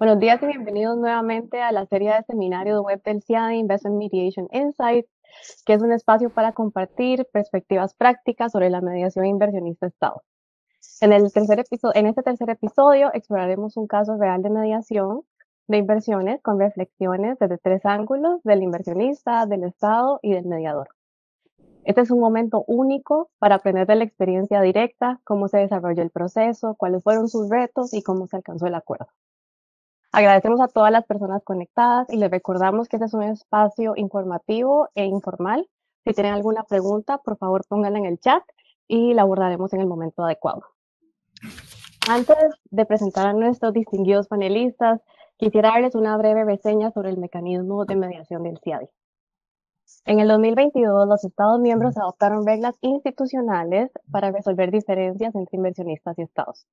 Buenos días y bienvenidos nuevamente a la serie de seminarios web del CIADI Investment Mediation Insights, que es un espacio para compartir perspectivas prácticas sobre la mediación inversionista-Estado. En este tercer episodio exploraremos un caso real de mediación de inversiones con reflexiones desde tres ángulos: del inversionista, del Estado y del mediador. Este es un momento único para aprender de la experiencia directa, cómo se desarrolló el proceso, cuáles fueron sus retos y cómo se alcanzó el acuerdo. Agradecemos a todas las personas conectadas y les recordamos que este es un espacio informativo e informal. Si tienen alguna pregunta, por favor pónganla en el chat y la abordaremos en el momento adecuado. Antes de presentar a nuestros distinguidos panelistas, quisiera darles una breve reseña sobre el mecanismo de mediación del CIADI. En el 2022, los Estados miembros adoptaron reglas institucionales para resolver diferencias entre inversionistas y Estados.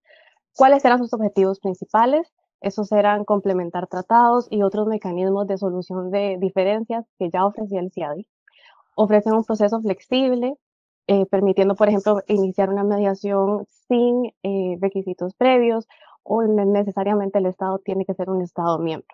¿Cuáles eran sus objetivos principales? Esos eran complementar tratados y otros mecanismos de solución de diferencias que ya ofrecía el CIADI. Ofrecen un proceso flexible, permitiendo, por ejemplo, iniciar una mediación sin requisitos previos, o no necesariamente el Estado tiene que ser un Estado miembro.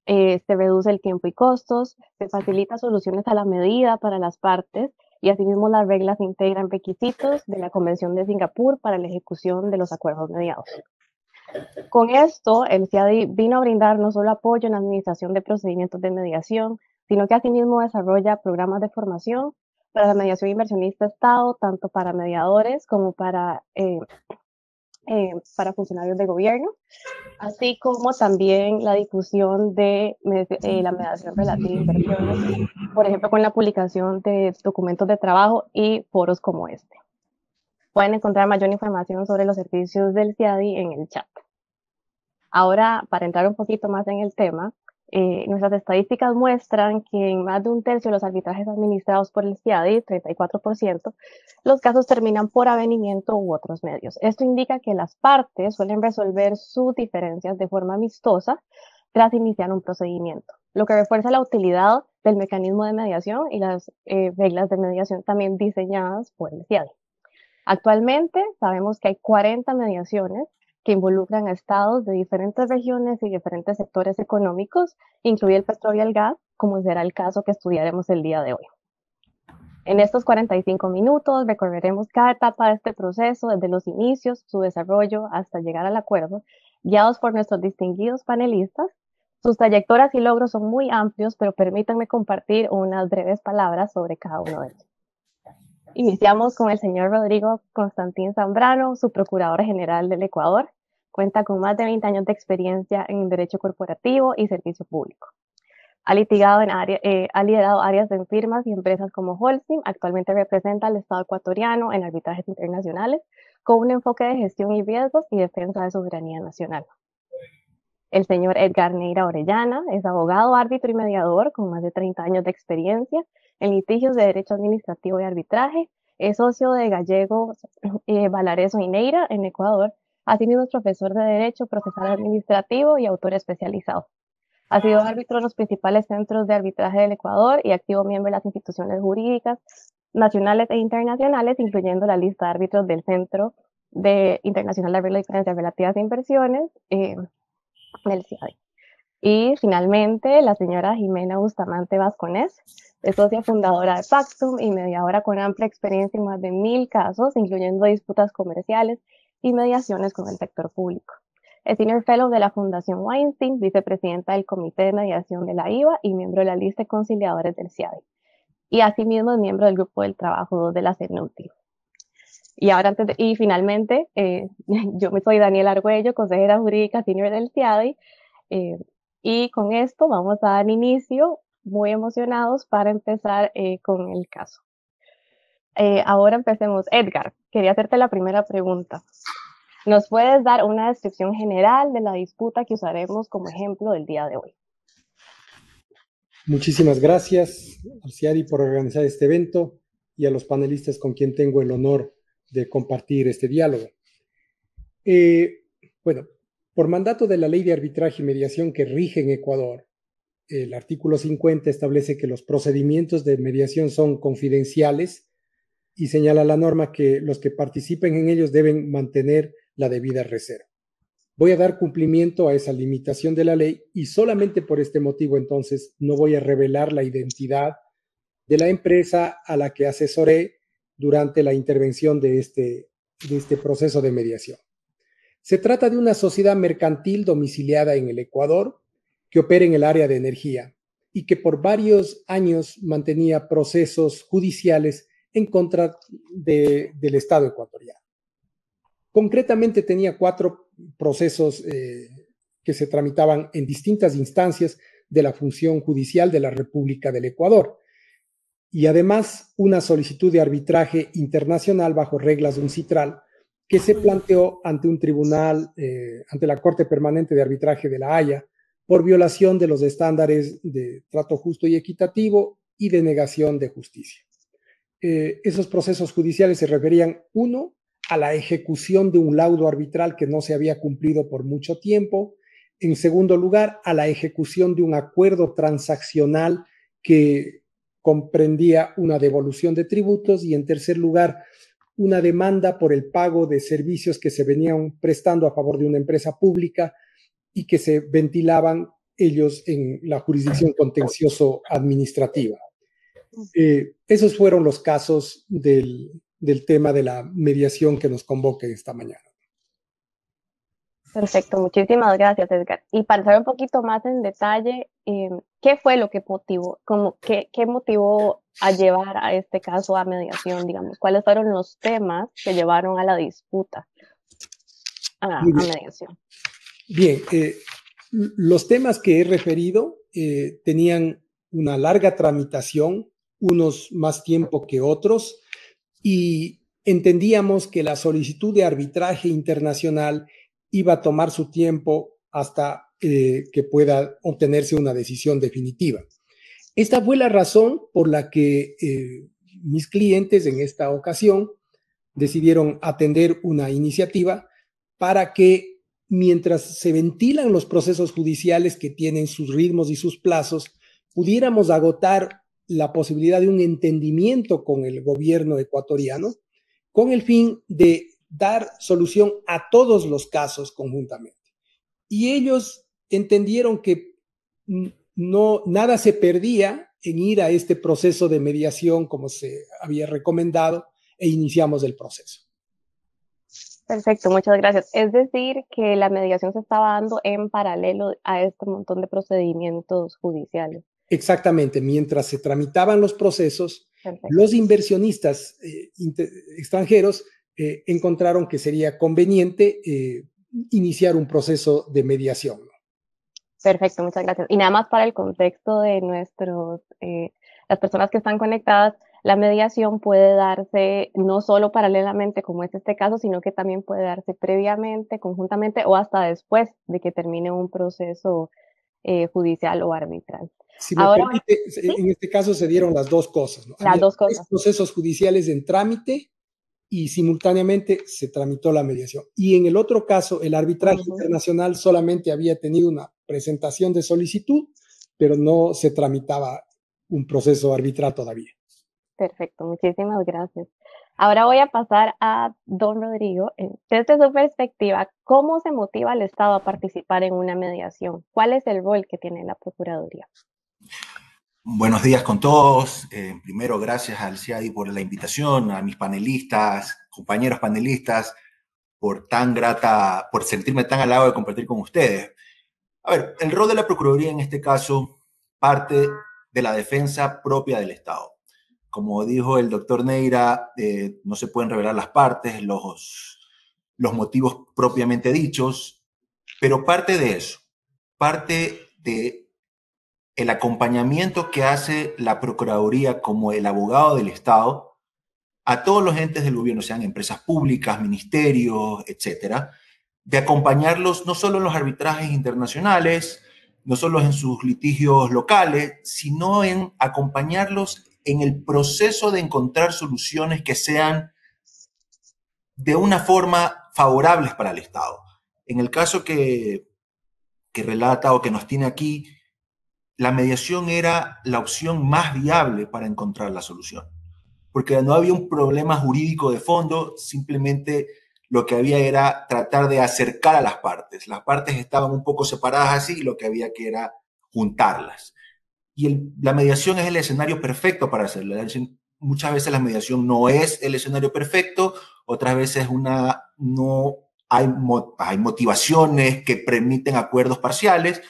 Se reduce el tiempo y costos, se facilita soluciones a la medida para las partes, y asimismo las reglas integran requisitos de la Convención de Singapur para la ejecución de los acuerdos mediados. Con esto, el CIADI vino a brindar no solo apoyo en la administración de procedimientos de mediación, sino que asimismo desarrolla programas de formación para la mediación inversionista-Estado, tanto para mediadores como para funcionarios de gobierno, así como también la difusión de la mediación relativa a inversiones, por ejemplo, con la publicación de documentos de trabajo y foros como este. Pueden encontrar mayor información sobre los servicios del CIADI en el chat. Ahora, para entrar un poquito más en el tema, nuestras estadísticas muestran que en más de un tercio de los arbitrajes administrados por el CIADI, 34%, los casos terminan por avenimiento u otros medios. Esto indica que las partes suelen resolver sus diferencias de forma amistosa tras iniciar un procedimiento, lo que refuerza la utilidad del mecanismo de mediación y las reglas de mediación también diseñadas por el CIADI. Actualmente sabemos que hay 40 mediaciones que involucran a estados de diferentes regiones y diferentes sectores económicos, incluido el petróleo y el gas, como será el caso que estudiaremos el día de hoy. En estos 45 minutos recorreremos cada etapa de este proceso, desde los inicios, su desarrollo, hasta llegar al acuerdo, guiados por nuestros distinguidos panelistas. Sus trayectorias y logros son muy amplios, pero permítanme compartir unas breves palabras sobre cada uno de ellos. Iniciamos con el señor Rodrigo Constantín Zambrano, su Procurador General del Ecuador. Cuenta con más de 20 años de experiencia en Derecho Corporativo y Servicio Público. Ha liderado áreas de firmas y empresas como Holcim. Actualmente representa al Estado ecuatoriano en arbitrajes internacionales con un enfoque de gestión y riesgos y defensa de soberanía nacional. El señor Edgar Neira Orellana es abogado, árbitro y mediador con más de 30 años de experiencia en litigios de derecho administrativo y arbitraje. Es socio de Gallegos, Valareso y Neira en Ecuador. Asimismo es profesor de Derecho Procesal Administrativo y autor especializado. Ha sido árbitro en los principales centros de arbitraje del Ecuador y activo miembro de las instituciones jurídicas nacionales e internacionales, incluyendo la lista de árbitros del Centro Internacional de Arreglo de Diferencias Relativas a Inversiones, del CIADI. Y finalmente, la señora Jimena Bustamante Vasconés, es socia fundadora de Pactum y mediadora con amplia experiencia en más de 1000 casos, incluyendo disputas comerciales y mediaciones con el sector público. Es Senior Fellow de la Fundación Weinstein, vicepresidenta del Comité de Mediación de la IVA y miembro de la lista de conciliadores del CIADI. Y asimismo es miembro del Grupo del Trabajo 2 de la CENUTI. Y ahora, finalmente, yo soy Daniela Argüello, consejera jurídica senior del CIADI, y con esto vamos a dar inicio, muy emocionados para empezar con el caso. Ahora empecemos. Edgar, quería hacerte la primera pregunta. ¿Nos puedes dar una descripción general de la disputa que usaremos como ejemplo del día de hoy? Muchísimas gracias al CIADI por organizar este evento y a los panelistas con quien tengo el honor de compartir este diálogo. Bueno, por mandato de la Ley de Arbitraje y Mediación que rige en Ecuador, el artículo 50 establece que los procedimientos de mediación son confidenciales y señala la norma que los que participen en ellos deben mantener la debida reserva. voy a dar cumplimiento a esa limitación de la ley y solamente por este motivo entonces no voy a revelar la identidad de la empresa a la que asesoré durante la intervención de este proceso de mediación. Se trata de una sociedad mercantil domiciliada en el Ecuador que opera en el área de energía y que por varios años mantenía procesos judiciales en contra del Estado ecuatoriano. Concretamente tenía 4 procesos que se tramitaban en distintas instancias de la función judicial de la República del Ecuador y además una solicitud de arbitraje internacional bajo reglas de un citral que se planteó ante un tribunal, ante la Corte Permanente de Arbitraje de La Haya, por violación de los estándares de trato justo y equitativo y de negación de justicia. Esos procesos judiciales se referían, uno, a la ejecución de un laudo arbitral que no se había cumplido por mucho tiempo. En segundo lugar, a la ejecución de un acuerdo transaccional que comprendía una devolución de tributos. Y en tercer lugar, una demanda por el pago de servicios que se venían prestando a favor de una empresa pública y que se ventilaban ellos en la jurisdicción contencioso administrativa. Esos fueron los casos del tema de la mediación que nos convoca esta mañana. Perfecto, muchísimas gracias, Edgar. Y para saber un poquito más en detalle, ¿qué fue lo que motivó, qué motivó a llevar a este caso a mediación, digamos? ¿Cuáles fueron los temas que llevaron a la disputa a mediación? Bien, los temas que he referido tenían una larga tramitación, unos más tiempo que otros, y entendíamos que la solicitud de arbitraje internacional iba a tomar su tiempo hasta que pueda obtenerse una decisión definitiva. Esta fue la razón por la que mis clientes en esta ocasión decidieron atender una iniciativa para que mientras se ventilan los procesos judiciales que tienen sus ritmos y sus plazos, pudiéramos agotar la posibilidad de un entendimiento con el gobierno ecuatoriano con el fin de dar solución a todos los casos conjuntamente. Y ellos entendieron que nada se perdía en ir a este proceso de mediación como se había recomendado e iniciamos el proceso. Perfecto, muchas gracias. Es decir, que la mediación se estaba dando en paralelo a este montón de procedimientos judiciales. Exactamente, mientras se tramitaban los procesos, Perfecto. Los inversionistas extranjeros encontraron que sería conveniente iniciar un proceso de mediación. Perfecto, muchas gracias. Y nada más para el contexto de las personas que están conectadas, la mediación puede darse no solo paralelamente, como es este caso, sino que también puede darse previamente, conjuntamente o hasta después de que termine un proceso judicial o arbitral. Si me permite, ¿sí? En este caso se dieron las dos cosas, ¿no? Las dos cosas. 3 procesos judiciales en trámite y simultáneamente se tramitó la mediación. Y en el otro caso, el arbitraje internacional solamente había tenido una presentación de solicitud, pero no se tramitaba un proceso arbitral todavía. Perfecto, muchísimas gracias. Ahora voy a pasar a don Rodrigo. Desde su perspectiva, ¿cómo se motiva al Estado a participar en una mediación? ¿Cuál es el rol que tiene la Procuraduría? Buenos días con todos. Primero, gracias al CIADI por la invitación, a mis panelistas, compañeros panelistas, por sentirme tan halagado de compartir con ustedes. A ver, el rol de la Procuraduría en este caso parte de la defensa propia del Estado. Como dijo el doctor Neira, no se pueden revelar las partes, los motivos propiamente dichos, pero parte de eso, parte de el acompañamiento que hace la Procuraduría como el abogado del Estado a todos los entes del gobierno, sean empresas públicas, ministerios, etcétera, de acompañarlos no solo en los arbitrajes internacionales, no solo en sus litigios locales, sino en acompañarlos en el proceso de encontrar soluciones que sean de una forma favorables para el Estado. En el caso que relata o que nos tiene aquí, la mediación era la opción más viable para encontrar la solución, porque no había un problema jurídico de fondo, simplemente lo que había era tratar de acercar a las partes. Las partes estaban un poco separadas así y lo que había que era juntarlas. Y la mediación es el escenario perfecto para hacerlo. Muchas veces la mediación no es el escenario perfecto, otras veces no hay motivaciones que permiten acuerdos parciales,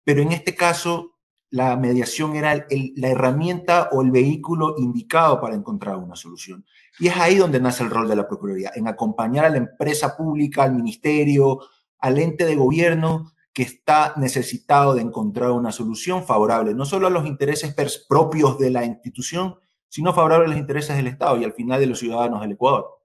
pero en este caso la mediación era la herramienta o el vehículo indicado para encontrar una solución. Y es ahí donde nace el rol de la Procuraduría, en acompañar a la empresa pública, al ministerio, al ente de gobierno que está necesitado de encontrar una solución favorable, no solo a los intereses propios de la institución, sino favorable a los intereses del Estado y al final de los ciudadanos del Ecuador.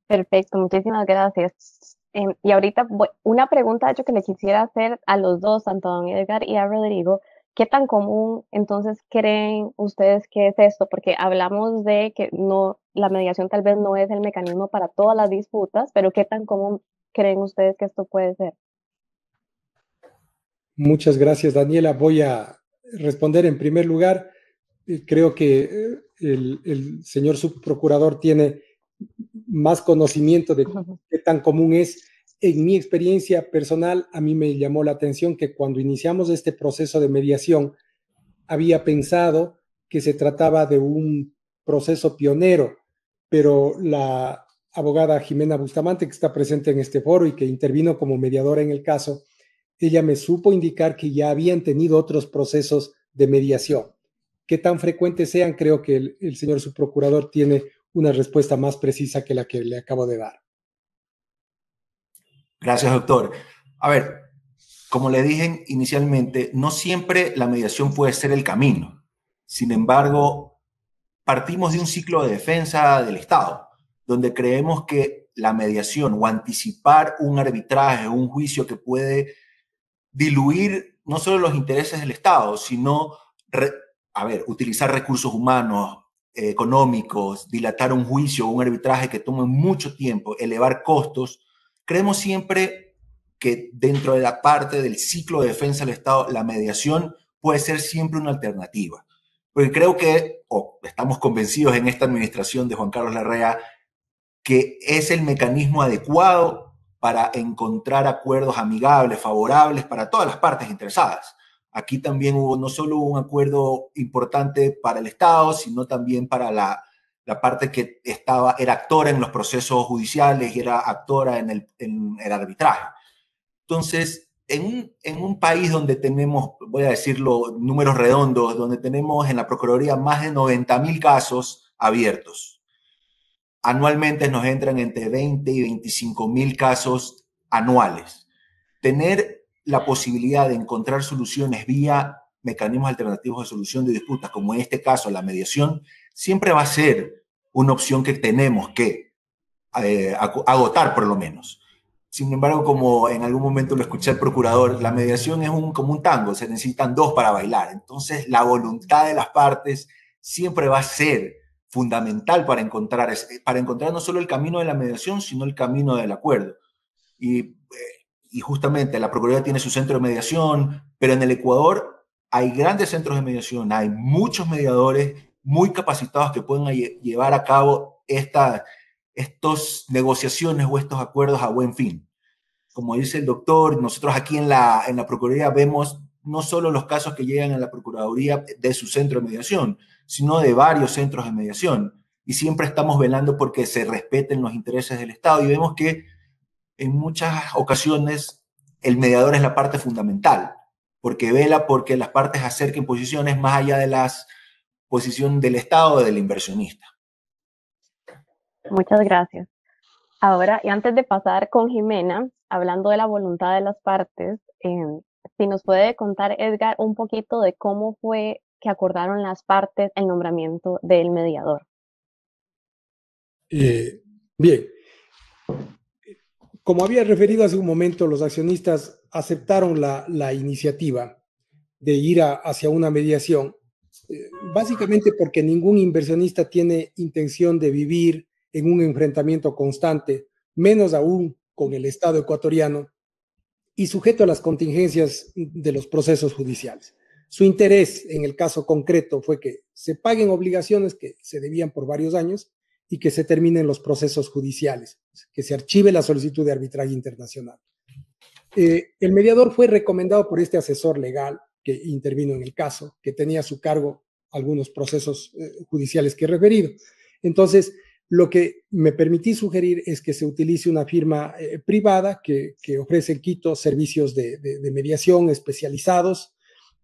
Perfecto, muchísimas gracias. Y ahorita una pregunta, de hecho, que le quisiera hacer a los dos, tanto a don Edgar y a Rodrigo. ¿Qué tan común entonces creen ustedes que es esto? Porque hablamos de que no, la mediación tal vez no es el mecanismo para todas las disputas, pero ¿qué tan común creen ustedes que esto puede ser? Muchas gracias, Daniela. Voy a responder en primer lugar. Creo que el señor subprocurador tiene más conocimiento de qué tan común es. En mi experiencia personal, a mí me llamó la atención que cuando iniciamos este proceso de mediación, había pensado que se trataba de un proceso pionero, pero la abogada Jimena Bustamante, que está presente en este foro y que intervino como mediadora en el caso, ella me supo indicar que ya habían tenido otros procesos de mediación. Qué tan frecuentes sean, creo que el señor subprocurador tiene una respuesta más precisa que la que le acabo de dar. Gracias, doctor. A ver, como le dije inicialmente, no siempre la mediación puede ser el camino. Sin embargo, partimos de un ciclo de defensa del Estado, donde creemos que la mediación o anticipar un arbitraje, un juicio que puede diluir no solo los intereses del Estado, sino, utilizar recursos humanos, económicos, dilatar un juicio o un arbitraje que tome mucho tiempo, elevar costos. Creemos siempre que dentro de la parte del ciclo de defensa del Estado, la mediación puede ser siempre una alternativa. Porque creo que, estamos convencidos en esta administración de Juan Carlos Larrea, que es el mecanismo adecuado para encontrar acuerdos amigables, favorables para todas las partes interesadas. Aquí también hubo no solo un acuerdo importante para el Estado, sino también para la parte que era actora en los procesos judiciales y era actora en el arbitraje. Entonces, en un país donde tenemos, voy a decirlo, números redondos, donde tenemos en la Procuraduría más de 90.000 casos abiertos, anualmente nos entran entre 20 y 25.000 casos anuales. Tener la posibilidad de encontrar soluciones vía mecanismos alternativos de solución de disputas, como en este caso la mediación, siempre va a ser una opción que tenemos que agotar por lo menos. Sin embargo, como en algún momento lo escuché al procurador, la mediación es como un tango, se necesitan dos para bailar. Entonces, la voluntad de las partes siempre va a ser fundamental para encontrar no solo el camino de la mediación, sino el camino del acuerdo. Y justamente la Procuraduría tiene su centro de mediación, pero en el Ecuador hay grandes centros de mediación, hay muchos mediadores muy capacitados que pueden llevar a cabo estas negociaciones o estos acuerdos a buen fin. Como dice el doctor, nosotros aquí en la Procuraduría vemos no solo los casos que llegan a la Procuraduría de su centro de mediación, sino de varios centros de mediación. Y siempre estamos velando porque se respeten los intereses del Estado y vemos que en muchas ocasiones el mediador es la parte fundamental, porque vela porque las partes acerquen posiciones más allá de las posiciones del Estado o del inversionista. Muchas gracias. Ahora, y antes de pasar con Jimena, hablando de la voluntad de las partes, si nos puede contar, Edgar, un poquito de cómo fue que acordaron las partes el nombramiento del mediador. Bien. Como había referido hace un momento, los accionistas aceptaron la iniciativa de ir hacia una mediación, básicamente porque ningún inversionista tiene intención de vivir en un enfrentamiento constante, menos aún con el Estado ecuatoriano y sujeto a las contingencias de los procesos judiciales. Su interés en el caso concreto fue que se paguen obligaciones que se debían por varios años y que se terminen los procesos judiciales, que se archive la solicitud de arbitraje internacional. El mediador fue recomendado por este asesor legal que intervino en el caso, que tenía a su cargo algunos procesos judiciales que he referido. Entonces, lo que me permití sugerir es que se utilice una firma privada que ofrece en Quito servicios de mediación especializados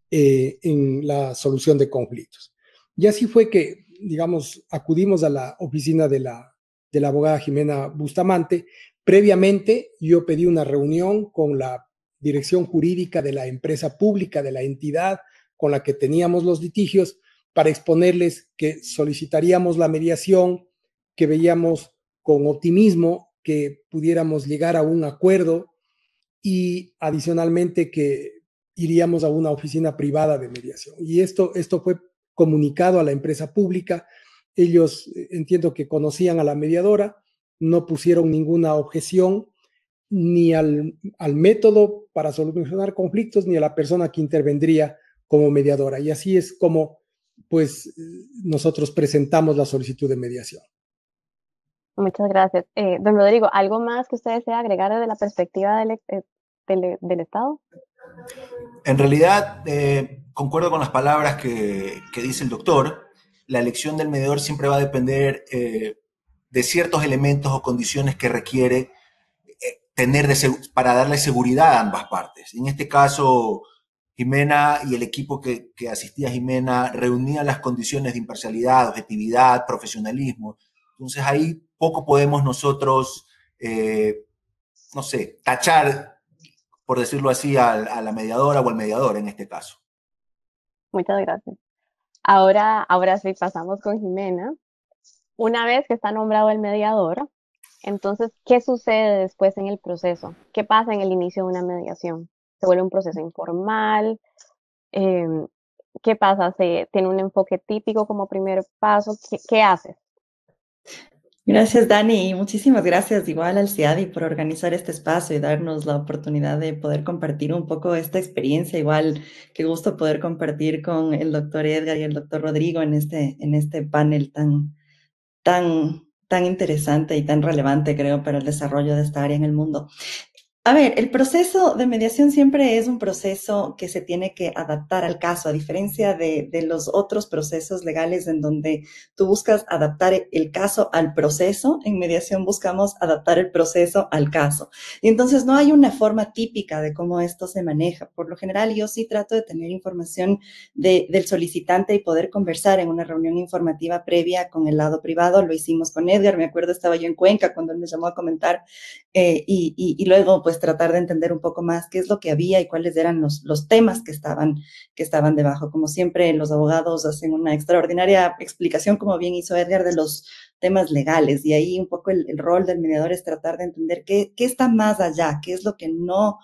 en la solución de conflictos. Y así fue que, digamos, acudimos a la oficina de la abogada Jimena Bustamante. Previamente, yo pedí una reunión con la dirección jurídica de la empresa pública, de la entidad con la que teníamos los litigios, para exponerles que solicitaríamos la mediación, que veíamos con optimismo que pudiéramos llegar a un acuerdo y adicionalmente que iríamos a una oficina privada de mediación. Y esto fue comunicado a la empresa pública. Ellos entiendo que conocían a la mediadora, no pusieron ninguna objeción ni al método para solucionar conflictos ni a la persona que intervendría como mediadora. Y así es como pues nosotros presentamos la solicitud de mediación. Muchas gracias. Don Rodrigo, ¿algo más que usted desea agregar desde la perspectiva del Estado? En realidad, concuerdo con las palabras que dice el doctor. La elección del mediador siempre va a depender de ciertos elementos o condiciones que requiere tener para darle seguridad a ambas partes. En este caso, Jimena y el equipo que asistía a Jimena reunían las condiciones de imparcialidad, objetividad, profesionalismo. Entonces ahí poco podemos nosotros, no sé, tachar, por decirlo así, a la mediadora o al mediador en este caso. Muchas gracias. Ahora sí pasamos con Jimena. Una vez que está nombrado el mediador, entonces, ¿qué sucede después en el proceso? ¿Qué pasa en el inicio de una mediación? ¿Se vuelve un proceso informal? ¿Qué pasa? ¿Se tiene un enfoque típico como primer paso? ¿Qué haces? Gracias, Dani, y muchísimas gracias igual al CIADI por organizar este espacio y darnos la oportunidad de poder compartir un poco esta experiencia. Igual, qué gusto poder compartir con el doctor Edgar y el doctor Rodrigo en este panel tan interesante y tan relevante, creo, para el desarrollo de esta área en el mundo. A ver, el proceso de mediación siempre es un proceso que se tiene que adaptar al caso, a diferencia de los otros procesos legales en donde tú buscas adaptar el caso al proceso. En mediación buscamos adaptar el proceso al caso. Y entonces no hay una forma típica de cómo esto se maneja. Por lo general, yo sí trato de tener información del solicitante y poder conversar en una reunión informativa previa con el lado privado. Lo hicimos con Edgar, me acuerdo, estaba yo en Cuenca cuando él me llamó a comentar y luego pues tratar de entender un poco más qué es lo que había y cuáles eran los temas que estaban debajo. Como siempre, los abogados hacen una extraordinaria explicación, como bien hizo Edgar, de los temas legales, y ahí un poco el rol del mediador es tratar de entender qué está más allá, qué es lo que no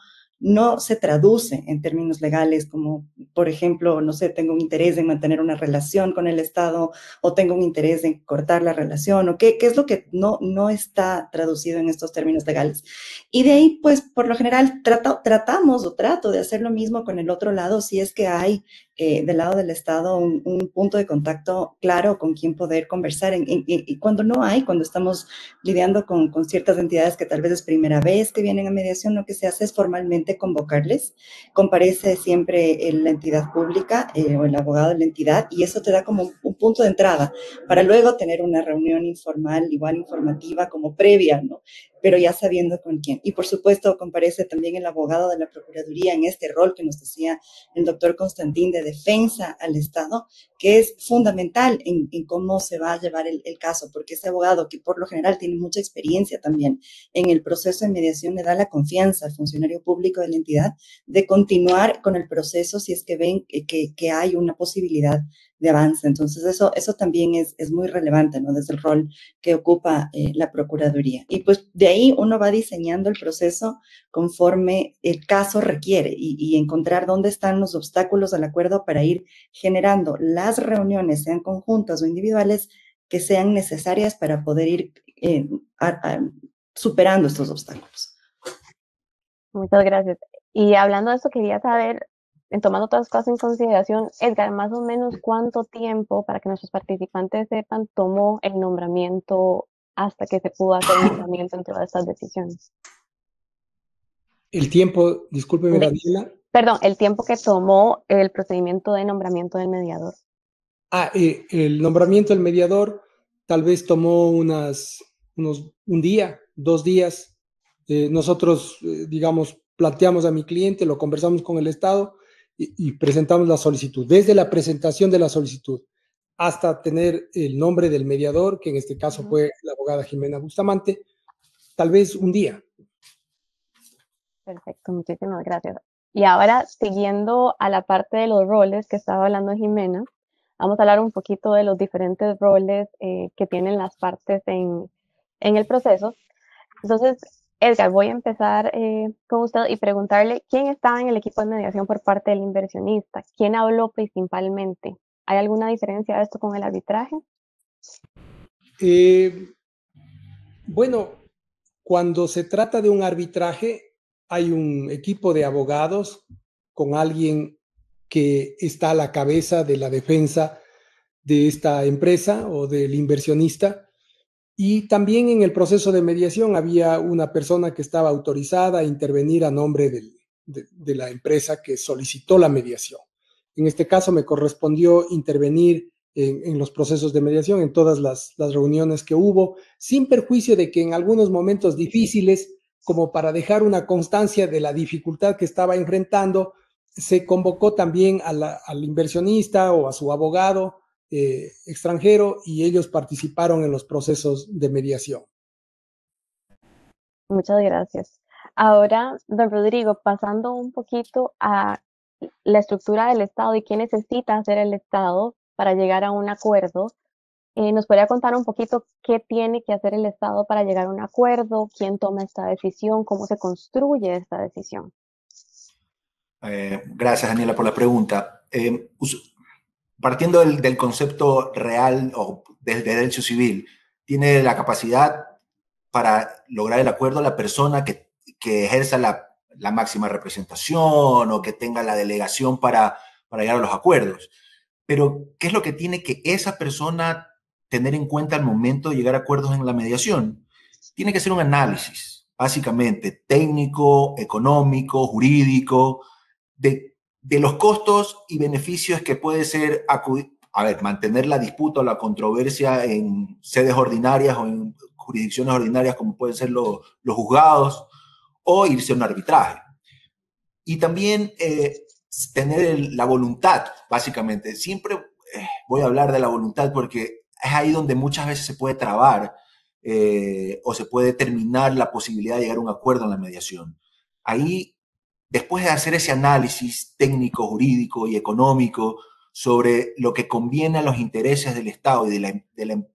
se traduce en términos legales, como por ejemplo, no sé, tengo un interés en mantener una relación con el Estado o tengo un interés en cortar la relación, o qué es lo que no está traducido en estos términos legales. Y de ahí, pues, por lo general, trato de hacer lo mismo con el otro lado, si es que hay del lado del Estado un punto de contacto claro con quien poder conversar. Y cuando no hay, cuando estamos lidiando con ciertas entidades que tal vez es primera vez que vienen a mediación, lo que se hace es formalmente convocarles. Comparece siempre la entidad pública o el abogado de la entidad, y eso te da como un punto de entrada para luego tener una reunión informal, igual informativa, como previa, ¿no? Pero ya sabiendo con quién. Y por supuesto comparece también el abogado de la Procuraduría en este rol que nos decía el doctor Constantín de defensa al Estado, que es fundamental en cómo se va a llevar el caso, porque ese abogado, que por lo general tiene mucha experiencia también en el proceso de mediación, le da la confianza al funcionario público de la entidad de continuar con el proceso si es que ven que hay una posibilidad de avance. Entonces eso también es muy relevante, ¿no? Desde el rol que ocupa la Procuraduría. Y pues de ahí uno va diseñando el proceso conforme el caso requiere y encontrar dónde están los obstáculos al acuerdo para ir generando las reuniones, sean conjuntas o individuales, que sean necesarias para poder ir superando estos obstáculos. Muchas gracias. Y hablando de esto, quería saber tomando todas las cosas en consideración, Edgar, más o menos cuánto tiempo, para que nuestros participantes sepan, tomó el nombramiento hasta que se pudo hacer el nombramiento en todas estas decisiones. El tiempo, discúlpeme, Daniela. Perdón, el tiempo que tomó el procedimiento de nombramiento del mediador. El nombramiento del mediador tal vez tomó un día, 2 días. Nosotros, digamos, planteamos a mi cliente, lo conversamos con el Estado y presentamos la solicitud. Desde la presentación de la solicitud hasta tener el nombre del mediador, que en este caso fue la abogada Jimena Bustamante, tal vez un día. Perfecto, muchísimas gracias. Y ahora, siguiendo a la parte de los roles que estaba hablando Jimena, vamos a hablar un poquito de los diferentes roles que tienen las partes en el proceso. Entonces, Edgar, voy a empezar con usted y preguntarle quién estaba en el equipo de mediación por parte del inversionista, quién habló principalmente. ¿Hay alguna diferencia de esto con el arbitraje? Bueno, cuando se trata de un arbitraje, hay un equipo de abogados con alguien que está a la cabeza de la defensa de esta empresa o del inversionista. Y también en el proceso de mediación había una persona que estaba autorizada a intervenir a nombre de la empresa que solicitó la mediación. En este caso me correspondió intervenir en los procesos de mediación, en todas las reuniones que hubo, sin perjuicio de que en algunos momentos difíciles, como para dejar una constancia de la dificultad que estaba enfrentando, se convocó también al inversionista o a su abogado extranjero y ellos participaron en los procesos de mediación. Muchas gracias. Ahora, don Rodrigo, pasando un poquito a la estructura del Estado y qué necesita hacer el Estado para llegar a un acuerdo, ¿nos podría contar un poquito qué tiene que hacer el Estado para llegar a un acuerdo? ¿Quién toma esta decisión? ¿Cómo se construye esta decisión? Gracias, Daniela, por la pregunta. Partiendo del concepto real o del derecho civil, tiene la capacidad para lograr el acuerdo la persona que ejerza la máxima representación o que tenga la delegación para llegar a los acuerdos. Pero, ¿qué es lo que tiene que esa persona tener en cuenta al momento de llegar a acuerdos en la mediación? Tiene que ser un análisis, básicamente, técnico, económico, jurídico, de los costos y beneficios que puede ser mantener la disputa o la controversia en sedes ordinarias o en jurisdicciones ordinarias como pueden ser los juzgados, o irse a un arbitraje. Y también tener la voluntad, básicamente. Siempre voy a hablar de la voluntad porque es ahí donde muchas veces se puede trabar o se puede terminar la posibilidad de llegar a un acuerdo en la mediación. Ahí, después de hacer ese análisis técnico, jurídico y económico sobre lo que conviene a los intereses del Estado y de la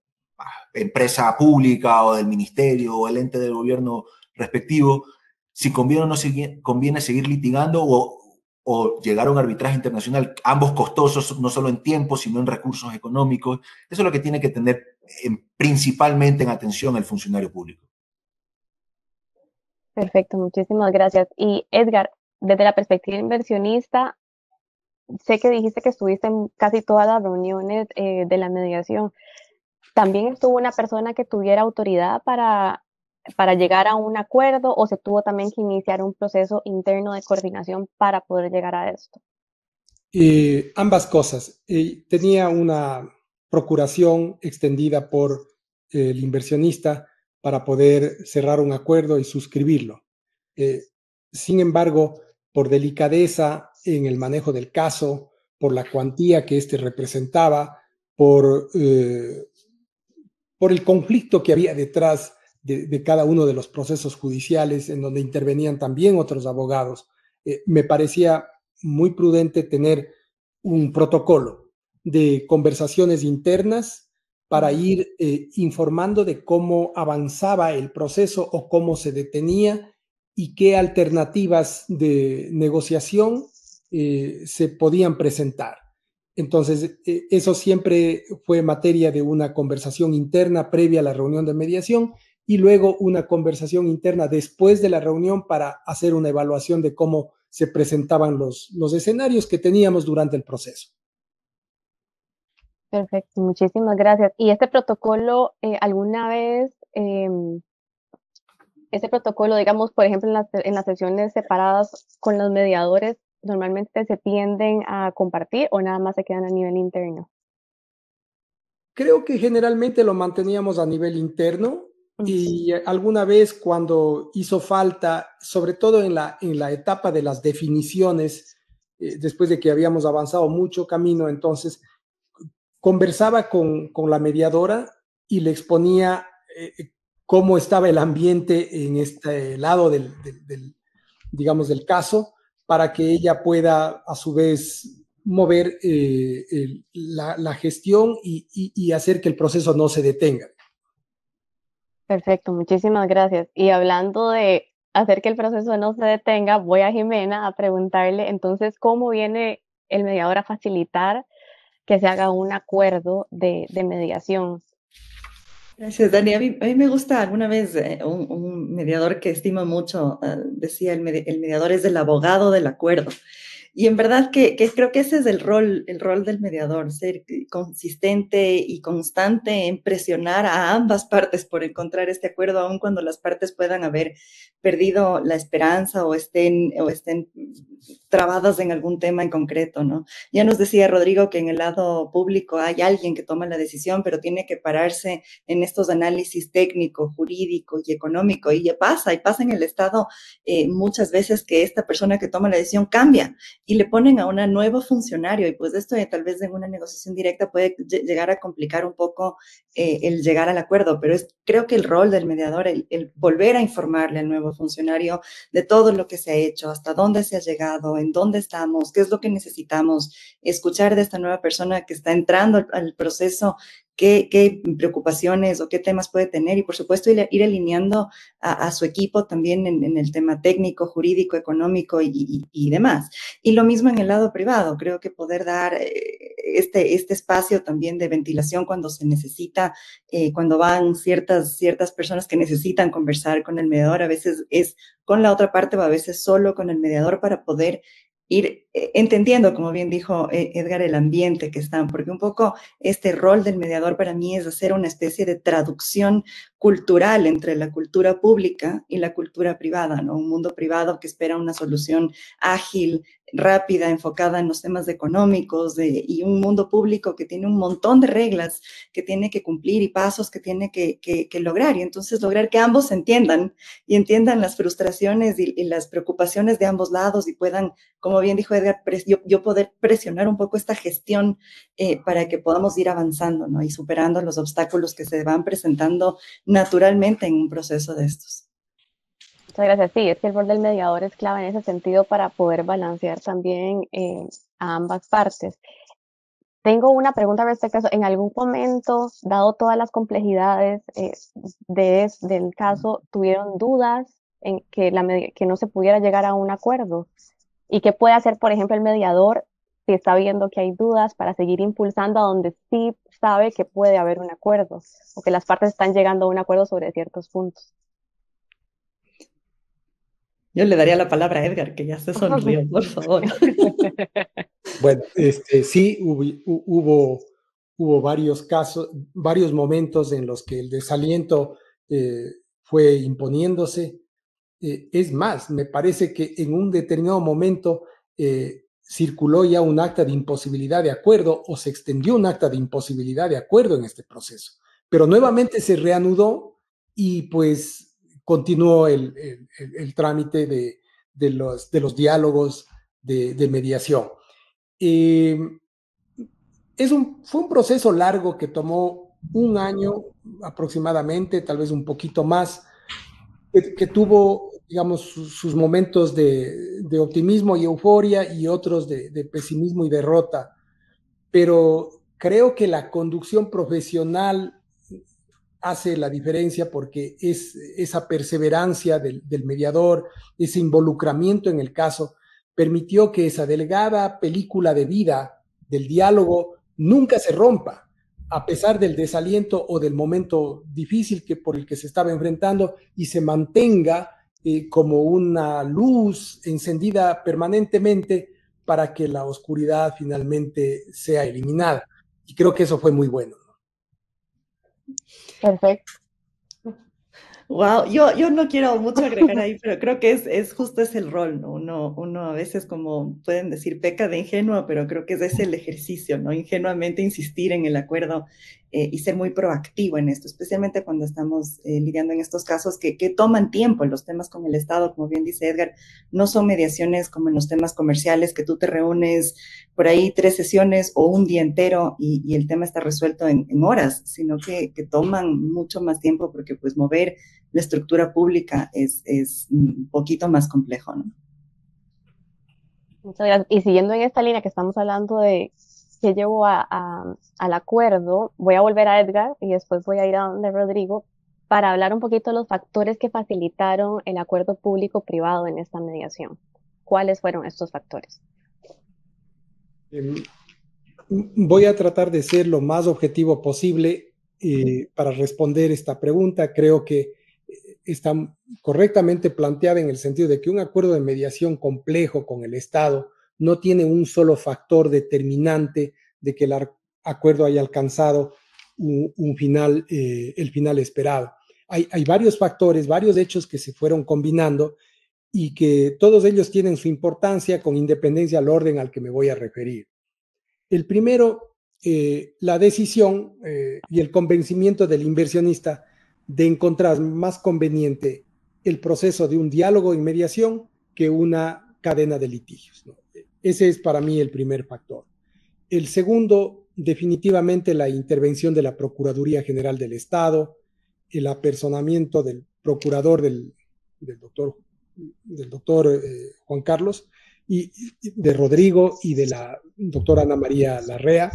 empresa pública o del ministerio o el ente del gobierno respectivo, si conviene o no conviene seguir litigando o llegar a un arbitraje internacional, ambos costosos, no solo en tiempo, sino en recursos económicos. Eso es lo que tiene que tener principalmente en atención el funcionario público. Perfecto, muchísimas gracias. Y Edgar, desde la perspectiva inversionista, sé que dijiste que estuviste en casi todas las reuniones de la mediación. ¿También estuvo una persona que tuviera autoridad para llegar a un acuerdo o se tuvo también que iniciar un proceso interno de coordinación para poder llegar a esto? Ambas cosas. Tenía una procuración extendida por el inversionista para poder cerrar un acuerdo y suscribirlo. Sin embargo, por delicadeza en el manejo del caso, por la cuantía que éste representaba, por el conflicto que había detrás de cada uno de los procesos judiciales en donde intervenían también otros abogados, me parecía muy prudente tener un protocolo de conversaciones internas para ir informando de cómo avanzaba el proceso o cómo se detenía y qué alternativas de negociación se podían presentar. Entonces, eso siempre fue materia de una conversación interna previa a la reunión de mediación y luego una conversación interna después de la reunión para hacer una evaluación de cómo se presentaban los escenarios que teníamos durante el proceso. Perfecto, muchísimas gracias. ¿Y este protocolo alguna vez, este protocolo, digamos, por ejemplo, en las sesiones separadas con los mediadores, normalmente se tienden a compartir o nada más se quedan a nivel interno? Creo que generalmente lo manteníamos a nivel interno y alguna vez cuando hizo falta, sobre todo en la etapa de las definiciones, después de que habíamos avanzado mucho camino, entonces conversaba con la mediadora y le exponía cómo estaba el ambiente en este lado digamos, del caso, para que ella pueda a su vez mover la gestión y hacer que el proceso no se detenga. Perfecto, muchísimas gracias. Y hablando de hacer que el proceso no se detenga, voy a Jimena a preguntarle entonces cómo viene el mediador a facilitar que se haga un acuerdo de mediación. Gracias, Dani. A mí me gusta alguna vez un mediador que estimo mucho, decía, el mediador es el abogado del acuerdo. Y en verdad que creo que ese es el rol del mediador, ser consistente y constante en presionar a ambas partes por encontrar este acuerdo, aun cuando las partes puedan haber perdido la esperanza o estén trabadas en algún tema en concreto, ¿no? Ya nos decía Rodrigo que en el lado público hay alguien que toma la decisión, pero tiene que pararse en estos análisis técnico, jurídico y económico. Y pasa en el Estado muchas veces que esta persona que toma la decisión cambia y le ponen a un nuevo funcionario, y pues esto tal vez en una negociación directa puede llegar a complicar un poco el llegar al acuerdo, pero creo que el rol del mediador, el volver a informarle al nuevo funcionario de todo lo que se ha hecho, hasta dónde se ha llegado, en dónde estamos, qué es lo que necesitamos, escuchar de esta nueva persona que está entrando al proceso, qué preocupaciones o qué temas puede tener, y por supuesto ir alineando a su equipo también en el tema técnico, jurídico, económico y demás. Y lo mismo en el lado privado, creo que poder dar este espacio también de ventilación cuando se necesita, cuando van ciertas personas que necesitan conversar con el mediador, a veces es con la otra parte o a veces solo con el mediador para poder ir entendiendo, como bien dijo Edgar, el ambiente que están, porque un poco este rol del mediador para mí es hacer una especie de traducción cultural entre la cultura pública y la cultura privada, ¿no? Un mundo privado que espera una solución ágil, rápida, enfocada en los temas económicos, y un mundo público que tiene un montón de reglas que tiene que cumplir y pasos que tiene que lograr, y entonces lograr que ambos se entiendan y entiendan las frustraciones y las preocupaciones de ambos lados y puedan, como bien dijo Edgar, yo poder presionar un poco esta gestión para que podamos ir avanzando, ¿no? Y superando los obstáculos que se van presentando naturalmente en un proceso de estos. Muchas gracias. Sí, es que el rol del mediador es clave en ese sentido para poder balancear también a ambas partes. Tengo una pregunta respecto a eso. ¿En algún momento, dado todas las complejidades del caso, tuvieron dudas en que no se pudiera llegar a un acuerdo? ¿Y qué puede hacer, por ejemplo, el mediador si está viendo que hay dudas para seguir impulsando a donde sí sabe que puede haber un acuerdo o que las partes están llegando a un acuerdo sobre ciertos puntos? Yo le daría la palabra a Edgar, que ya se sonrió, por favor. Bueno, sí, hubo varios casos, varios momentos en los que el desaliento fue imponiéndose. Es más, me parece que en un determinado momento circuló ya un acta de imposibilidad de acuerdo o se extendió un acta de imposibilidad de acuerdo en este proceso, pero nuevamente se reanudó y pues continuó el trámite de los diálogos de mediación. Fue un proceso largo que tomó un año aproximadamente, tal vez un poquito más, que tuvo, digamos, sus momentos de optimismo y euforia y otros de pesimismo y derrota. Pero creo que la conducción profesional hace la diferencia porque es esa perseverancia del mediador, ese involucramiento en el caso, permitió que esa delgada película de vida del diálogo nunca se rompa, a pesar del desaliento o del momento difícil por el que se estaba enfrentando, y se mantenga como una luz encendida permanentemente para que la oscuridad finalmente sea eliminada. Y creo que eso fue muy bueno, ¿no? Perfecto. Wow, yo no quiero mucho agregar ahí, pero creo que es justo ese el rol, ¿no? Uno a veces, como pueden decir, peca de ingenuo, pero creo que es el ejercicio, ¿no? Ingenuamente insistir en el acuerdo y ser muy proactivo en esto, especialmente cuando estamos lidiando en estos casos que toman tiempo. Los temas con el Estado, como bien dice Edgar, no son mediaciones como en los temas comerciales, que tú te reúnes por ahí 3 sesiones o un día entero y el tema está resuelto en horas, sino que toman mucho más tiempo porque pues mover la estructura pública es un poquito más complejo, ¿no? Muchas gracias. Y siguiendo en esta línea que estamos hablando de qué llevó al acuerdo, voy a volver a Edgar y después voy a ir a donde Rodrigo para hablar un poquito de los factores que facilitaron el acuerdo público-privado en esta mediación. ¿Cuáles fueron estos factores? Voy a tratar de ser lo más objetivo posible para responder esta pregunta. Creo que está correctamente planteada en el sentido de que un acuerdo de mediación complejo con el Estado no tiene un solo factor determinante de que el acuerdo haya alcanzado un final, el final esperado. Hay varios factores, varios hechos que se fueron combinando y que todos ellos tienen su importancia con independencia al orden al que me voy a referir. El primero, la decisión y el convencimiento del inversionista de encontrar más conveniente el proceso de un diálogo en mediación que una cadena de litigios, ¿no? Ese es para mí el primer factor. El segundo, definitivamente la intervención de la Procuraduría General del Estado, el apersonamiento del procurador del doctor Juan Carlos, y de Rodrigo y de la doctora Ana María Larrea,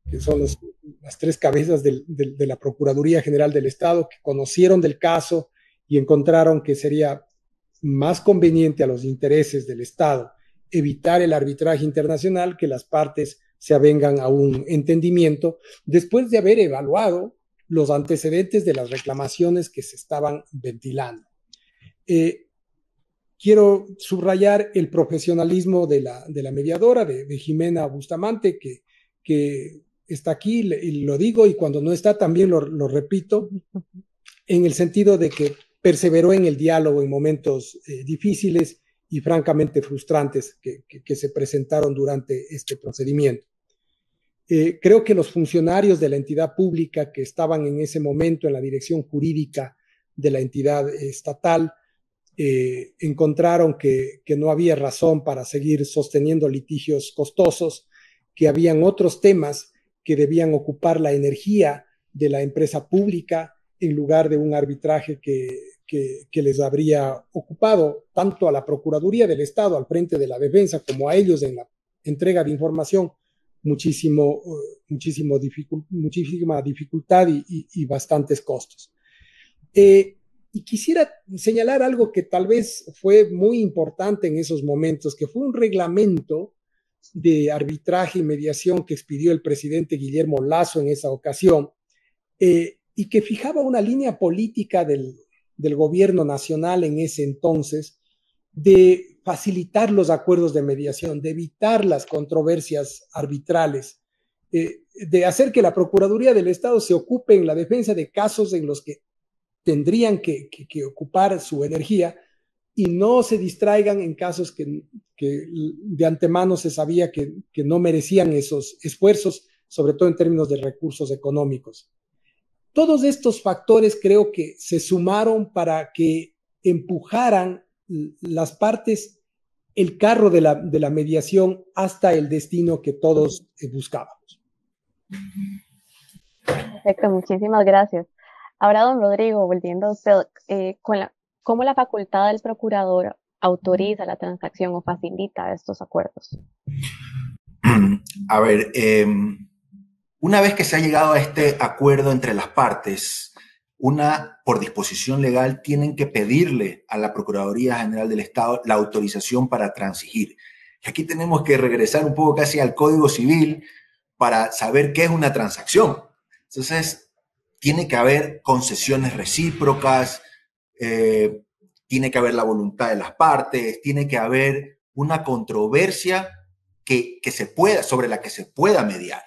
que son las 3 cabezas de la Procuraduría General del Estado, que conocieron del caso y encontraron que sería más conveniente a los intereses del Estado evitar el arbitraje internacional, que las partes se avengan a un entendimiento después de haber evaluado los antecedentes de las reclamaciones que se estaban ventilando. Quiero subrayar el profesionalismo de la mediadora, de Jimena Bustamante, que está aquí, y lo digo, y cuando no está también lo repito, en el sentido de que perseveró en el diálogo en momentos difíciles y francamente frustrantes que se presentaron durante este procedimiento. Creo que los funcionarios de la entidad pública que estaban en ese momento en la dirección jurídica de la entidad estatal encontraron que no había razón para seguir sosteniendo litigios costosos, que habían otros temas que debían ocupar la energía de la empresa pública en lugar de un arbitraje que les habría ocupado tanto a la Procuraduría del Estado al frente de la defensa como a ellos en la entrega de información muchísima dificultad y bastantes costos. Y quisiera señalar algo que tal vez fue muy importante en esos momentos, que fue un reglamento de arbitraje y mediación que expidió el presidente Guillermo Lasso en esa ocasión, y que fijaba una línea política del gobierno nacional en ese entonces de facilitar los acuerdos de mediación, de evitar las controversias arbitrales, de hacer que la Procuraduría del Estado se ocupe en la defensa de casos en los que tendrían que ocupar su energía y no se distraigan en casos que de antemano se sabía que no merecían esos esfuerzos, sobre todo en términos de recursos económicos. Todos estos factores creo que se sumaron para que empujaran las partes el carro de la mediación hasta el destino que todos buscábamos. Perfecto, muchísimas gracias. Ahora, don Rodrigo, volviendo a usted, ¿cómo la facultad del procurador autoriza la transacción o facilita estos acuerdos? A ver, una vez que se ha llegado a este acuerdo entre las partes, por disposición legal, tienen que pedirle a la Procuraduría General del Estado la autorización para transigir. Y aquí tenemos que regresar un poco casi al Código Civil para saber qué es una transacción. Entonces, tiene que haber concesiones recíprocas, tiene que haber la voluntad de las partes, tiene que haber una controversia sobre la que se pueda mediar.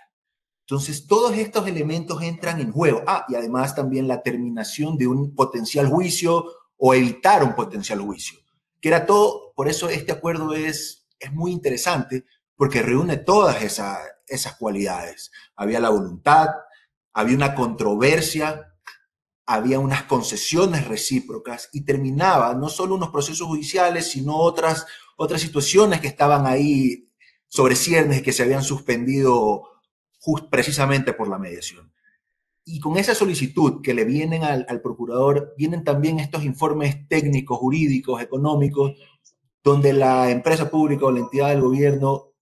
Entonces, todos estos elementos entran en juego. Y además también la terminación de un potencial juicio o evitar un potencial juicio, que era todo. Por eso este acuerdo es muy interesante, porque reúne todas esas cualidades. Había la voluntad, había una controversia, había unas concesiones recíprocas y terminaba no solo unos procesos judiciales, sino otras situaciones que estaban ahí sobre ciernes y que se habían suspendido precisamente por la mediación. Y con esa solicitud que le vienen al procurador, vienen también estos informes técnicos, jurídicos, económicos, donde la empresa pública o la entidad del gobierno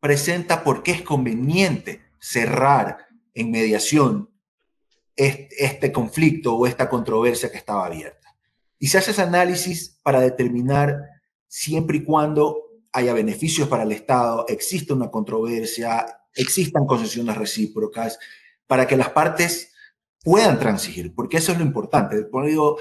presenta por qué es conveniente cerrar en mediación este conflicto o esta controversia que estaba abierta. Y se hace ese análisis para determinar, siempre y cuando haya beneficios para el Estado, exista una controversia, existan concesiones recíprocas, para que las partes puedan transigir, porque eso es lo importante. Por digo,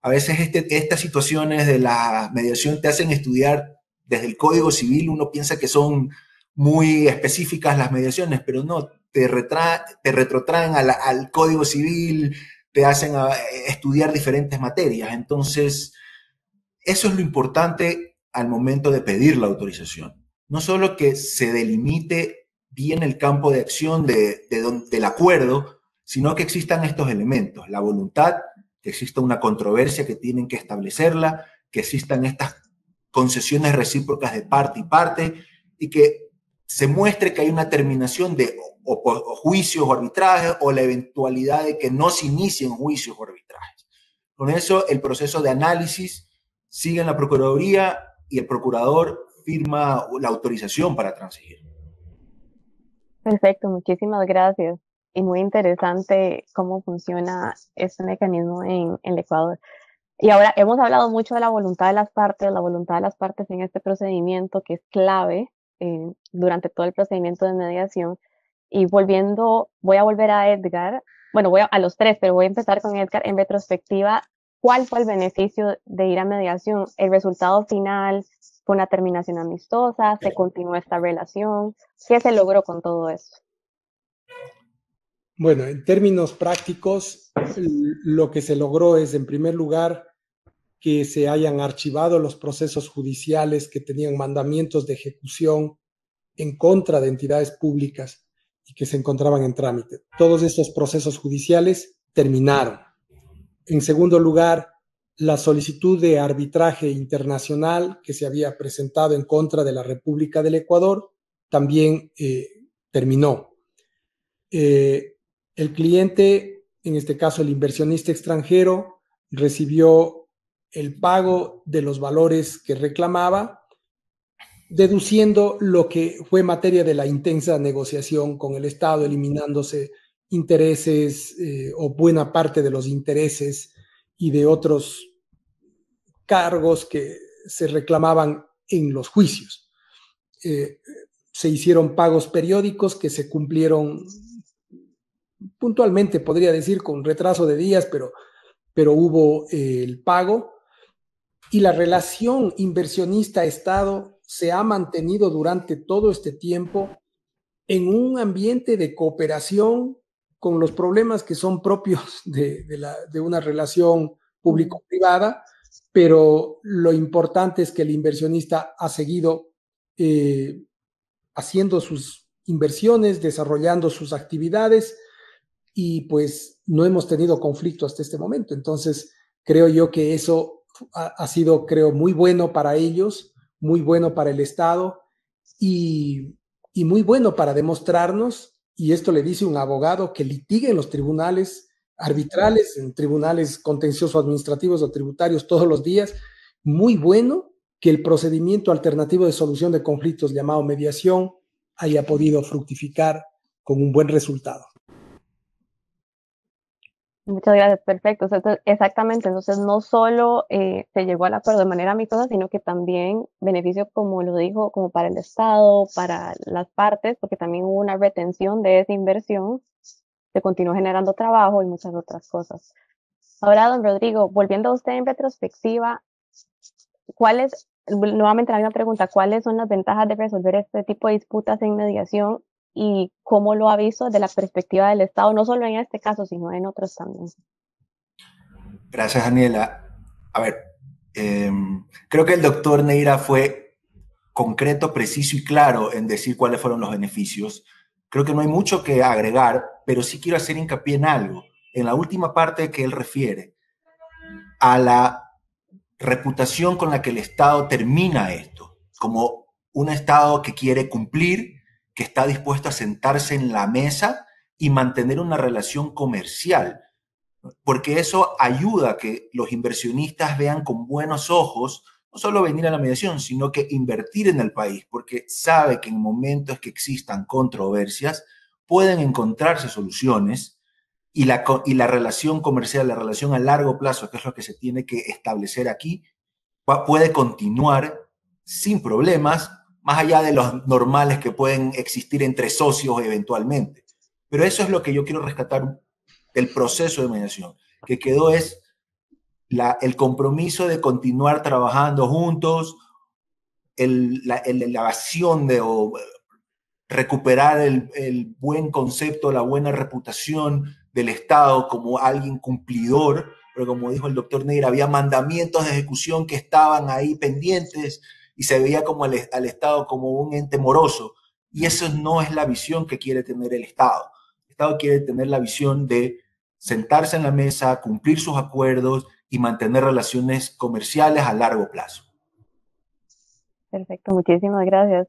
a veces estas situaciones de la mediación te hacen estudiar desde el Código Civil, uno piensa que son muy específicas las mediaciones, pero no, te retrotraen al Código Civil, te hacen estudiar diferentes materias. Entonces, eso es lo importante al momento de pedir la autorización. No solo que se delimite bien el campo de acción del acuerdo, sino que existan estos elementos, la voluntad, que exista una controversia que tienen que establecerla, que existan estas concesiones recíprocas de parte y parte, y que se muestre que hay una terminación de o juicios o arbitrajes, o la eventualidad de que no se inicien juicios o arbitrajes. Con eso, el proceso de análisis sigue en la Procuraduría y el procurador firma la autorización para transigir. Perfecto, muchísimas gracias. Y muy interesante cómo funciona este mecanismo en el Ecuador. Y ahora hemos hablado mucho de la voluntad de las partes en este procedimiento, que es clave durante todo el procedimiento de mediación. Y voy a volver a Edgar, bueno, voy a los tres, pero voy a empezar con Edgar. En retrospectiva, ¿cuál fue el beneficio de ir a mediación? ¿El resultado final fue una terminación amistosa? ¿Se continuó esta relación? ¿Qué se logró con todo esto? Bueno, en términos prácticos, lo que se logró es, en primer lugar, que se hayan archivado los procesos judiciales que tenían mandamientos de ejecución en contra de entidades públicas y que se encontraban en trámite. Todos estos procesos judiciales terminaron. En segundo lugar, la solicitud de arbitraje internacional que se había presentado en contra de la República del Ecuador también terminó. El cliente, en este caso el inversionista extranjero, recibió el pago de los valores que reclamaba, deduciendo lo que fue materia de la intensa negociación con el Estado, eliminándose intereses o buena parte de los intereses y de otros cargos que se reclamaban en los juicios. Se hicieron pagos periódicos que se cumplieron puntualmente, podría decir, con retraso de días, pero hubo el pago. Y la relación inversionista-Estado se ha mantenido durante todo este tiempo en un ambiente de cooperación con los problemas que son propios de una relación público-privada, pero lo importante es que el inversionista ha seguido haciendo sus inversiones, desarrollando sus actividades, y pues no hemos tenido conflicto hasta este momento. Entonces, creo yo que eso ha sido, creo, muy bueno para ellos, muy bueno para el Estado y muy bueno para demostrarnos, y esto le dice un abogado que litiga en los tribunales arbitrales, en tribunales contenciosos administrativos o tributarios todos los días, muy bueno que el procedimiento alternativo de solución de conflictos llamado mediación haya podido fructificar con un buen resultado. Muchas gracias, perfecto. Exactamente, entonces no solo se llegó al acuerdo de manera amistosa, sino que también beneficio, como lo dijo, como para el Estado, para las partes, porque también hubo una retención de esa inversión, se continuó generando trabajo y muchas otras cosas. Ahora, don Rodrigo, volviendo a usted en retrospectiva, ¿cuáles, nuevamente la misma pregunta, cuáles son las ventajas de resolver este tipo de disputas en mediación y cómo lo ha visto desde la perspectiva del Estado, no solo en este caso, sino en otros también? Gracias, Daniela. A ver, creo que el doctor Neira fue concreto, preciso y claro en decir cuáles fueron los beneficios. Creo que no hay mucho que agregar, pero sí quiero hacer hincapié en algo, en la última parte que él refiere, a la reputación con la que el Estado termina esto, como un Estado que quiere cumplir, que está dispuesto a sentarse en la mesa y mantener una relación comercial, porque eso ayuda a que los inversionistas vean con buenos ojos no solo venir a la mediación, sino que invertir en el país, porque sabe que en momentos que existan controversias pueden encontrarse soluciones y la relación comercial, la relación a largo plazo, que es lo que se tiene que establecer aquí, puede continuar sin problemas, más allá de los normales que pueden existir entre socios eventualmente. Pero eso es lo que yo quiero rescatar del proceso de mediación, que quedó es el compromiso de continuar trabajando juntos, la elevación de o recuperar el buen concepto, la buena reputación del Estado como alguien cumplidor, pero como dijo el doctor Neira, había mandamientos de ejecución que estaban ahí pendientes y se veía como al Estado como un ente moroso. Y eso no es la visión que quiere tener el Estado. El Estado quiere tener la visión de sentarse en la mesa, cumplir sus acuerdos y mantener relaciones comerciales a largo plazo. Perfecto, muchísimas gracias.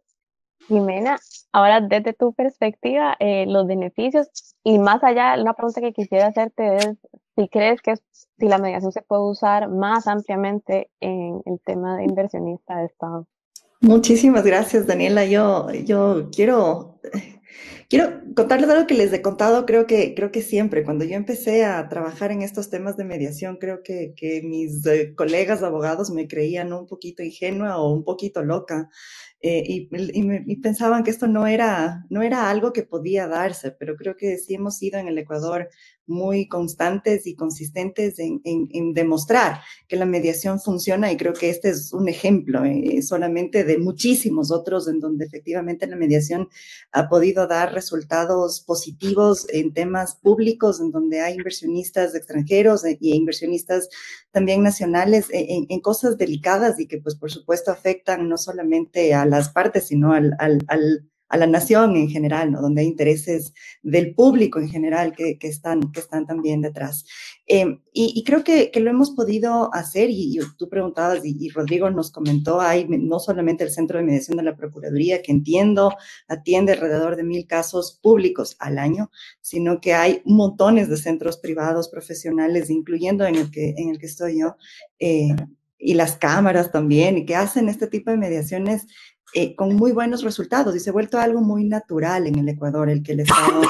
Jimena, ahora desde tu perspectiva, los beneficios y más allá, una pregunta que quisiera hacerte es si crees que si la mediación se puede usar más ampliamente en el tema de inversionista de Estado. Muchísimas gracias, Daniela. Yo quiero contarles algo que les he contado, creo que siempre. Cuando yo empecé a trabajar en estos temas de mediación, creo que mis colegas abogados me creían un poquito ingenua o un poquito loca. Y pensaban que esto no era algo que podía darse, pero creo que sí hemos sido en el Ecuador muy constantes y consistentes en demostrar que la mediación funciona, y creo que este es un ejemplo solamente de muchísimos otros en donde efectivamente la mediación ha podido dar resultados positivos en temas públicos, en donde hay inversionistas extranjeros y inversionistas también nacionales en cosas delicadas y que pues por supuesto afectan no solamente a las partes, sino a la nación en general, ¿no? Donde hay intereses del público en general que están también detrás. Y creo que lo hemos podido hacer, y tú preguntabas, y Rodrigo nos comentó, hay no solamente el Centro de Mediación de la Procuraduría, que entiendo atiende alrededor de 1,000 casos públicos al año, sino que hay montones de centros privados profesionales, incluyendo en el que estoy yo, y las cámaras también, y que hacen este tipo de mediaciones con muy buenos resultados, y se ha vuelto algo muy natural en el Ecuador, el que el Estado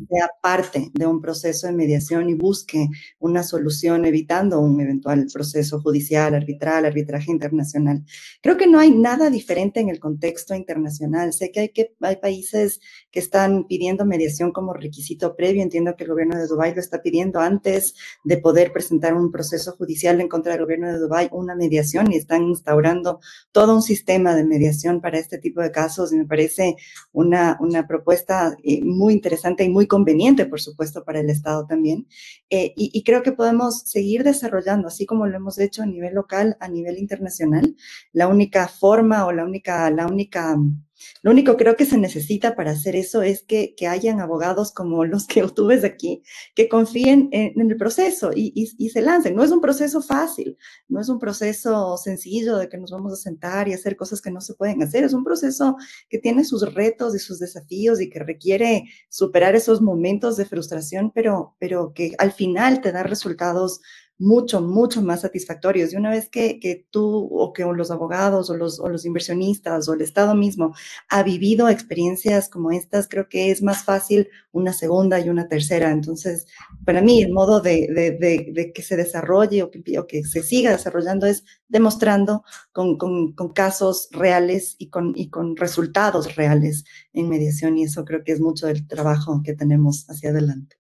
sea parte de un proceso de mediación y busque una solución evitando un eventual proceso judicial, arbitral, arbitraje internacional. Creo que no hay nada diferente en el contexto internacional. Sé que hay países que están pidiendo mediación como requisito previo. Entiendo que el gobierno de Dubái lo está pidiendo antes de poder presentar un proceso judicial en contra del gobierno de Dubái, una mediación, y están instaurando todo un sistema de mediación para este tipo de casos, y me parece una propuesta muy interesante y muy conveniente, por supuesto, para el Estado también. Y creo que podemos seguir desarrollando, así como lo hemos hecho a nivel local, a nivel internacional. La única forma o lo único creo que se necesita para hacer eso es que hayan abogados como los que tú ves aquí, que confíen en el proceso y se lancen. No es un proceso fácil, no es un proceso sencillo de que nos vamos a sentar y hacer cosas que no se pueden hacer. Es un proceso que tiene sus retos y sus desafíos y que requiere superar esos momentos de frustración, pero que al final te da resultados mucho más satisfactorios. Y una vez que tú o que los abogados o los inversionistas o el Estado mismo ha vivido experiencias como estas, creo que es más fácil una segunda y una tercera. Entonces, para mí, el modo de que se desarrolle o que se siga desarrollando es demostrando con casos reales y con resultados reales en mediación, y eso creo que es mucho del trabajo que tenemos hacia adelante.